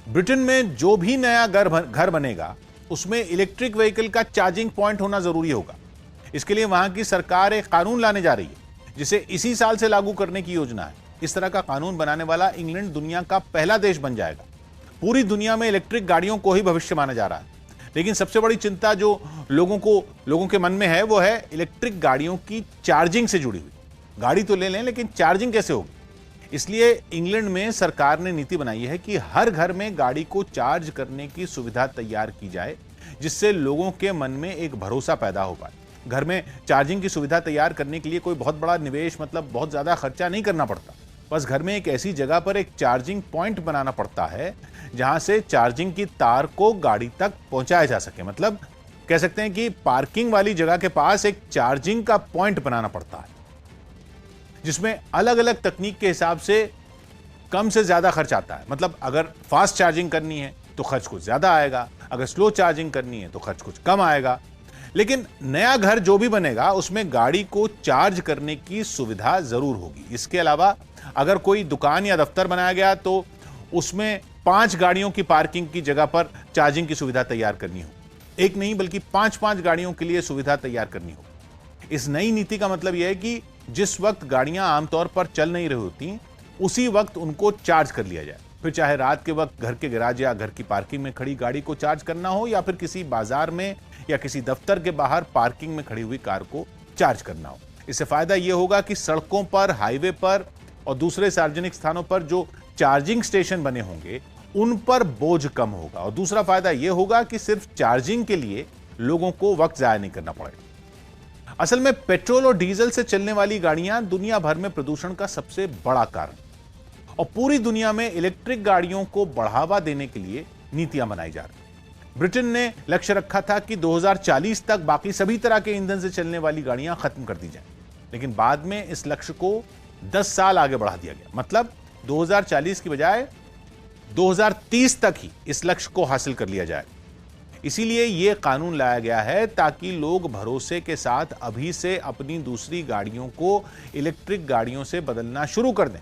Britain में जो भी नया घर बनेगा उसमें इलेक्ट्रिक व्हीकल का चार्जिंग पॉइंट होना जरूरी होगा। इसके लिए वहां की सरकार एक कानून लाने जा रही है जिसे इसी साल से लागू करने की योजना है। इस तरह का कानून बनाने वाला इंग्लैंड दुनिया का पहला देश बन जाएगा। पूरी दुनिया में इलेक्ट्रिक गाड़ियों को ही भविष्य माना जा रहा है, लेकिन सबसे बड़ी चिंता जो लोगों के मन में है वो है इलेक्ट्रिक गाड़ियों की चार्जिंग से जुड़ी हुई। गाड़ी तो ले लें, लेकिन चार्जिंग कैसे होगी? इसलिए इंग्लैंड में सरकार ने नीति बनाई है कि हर घर में गाड़ी को चार्ज करने की सुविधा तैयार की जाए, जिससे लोगों के मन में एक भरोसा पैदा हो पाए। घर में चार्जिंग की सुविधा तैयार करने के लिए कोई बहुत बड़ा निवेश, मतलब बहुत ज्यादा खर्चा नहीं करना पड़ता। बस घर में एक ऐसी जगह पर एक चार्जिंग पॉइंट बनाना पड़ता है जहां से चार्जिंग की तार को गाड़ी तक पहुंचाया जा सके। मतलब कह सकते हैं कि पार्किंग वाली जगह के पास एक चार्जिंग का पॉइंट बनाना पड़ता है, जिसमें अलग अलग तकनीक के हिसाब से कम से ज्यादा खर्च आता है। मतलब अगर फास्ट चार्जिंग करनी है तो खर्च कुछ ज्यादा आएगा, अगर स्लो चार्जिंग करनी है तो खर्च कुछ कम आएगा। लेकिन नया घर जो भी बनेगा उसमें गाड़ी को चार्ज करने की सुविधा जरूर होगी। इसके अलावा अगर कोई दुकान या दफ्तर बनाया गया तो उसमें 5 गाड़ियों की पार्किंग की जगह पर चार्जिंग की सुविधा तैयार करनी हो। एक नहीं बल्कि 5-5 गाड़ियों के लिए सुविधा तैयार करनी हो। इस नई नीति का मतलब यह है कि जिस वक्त गाड़ियां आमतौर पर चल नहीं रही होती उसी वक्त उनको चार्ज कर लिया जाए। फिर चाहे रात के वक्त घर के गैराज या घर की पार्किंग में खड़ी गाड़ी को चार्ज करना हो, या फिर किसी बाजार में या किसी दफ्तर के बाहर पार्किंग में खड़ी हुई कार को चार्ज करना हो। इससे फायदा यह होगा कि सड़कों पर, हाईवे पर और दूसरे सार्वजनिक स्थानों पर जो चार्जिंग स्टेशन बने होंगे उन पर बोझ कम होगा। और दूसरा फायदा यह होगा कि सिर्फ चार्जिंग के लिए लोगों को वक्त जाया नहीं करना पड़ेगा। असल में पेट्रोल और डीजल से चलने वाली गाड़ियां दुनिया भर में प्रदूषण का सबसे बड़ा कारण, और पूरी दुनिया में इलेक्ट्रिक गाड़ियों को बढ़ावा देने के लिए नीतियां बनाई जा रही। ब्रिटेन ने लक्ष्य रखा था कि 2040 तक बाकी सभी तरह के ईंधन से चलने वाली गाड़ियां खत्म कर दी जाएं, लेकिन बाद में इस लक्ष्य को 10 साल आगे बढ़ा दिया गया। मतलब 2040 की बजाय 2030 तक ही इस लक्ष्य को हासिल कर लिया जाए। इसीलिए यह कानून लाया गया है ताकि लोग भरोसे के साथ अभी से अपनी दूसरी गाड़ियों को इलेक्ट्रिक गाड़ियों से बदलना शुरू कर दें।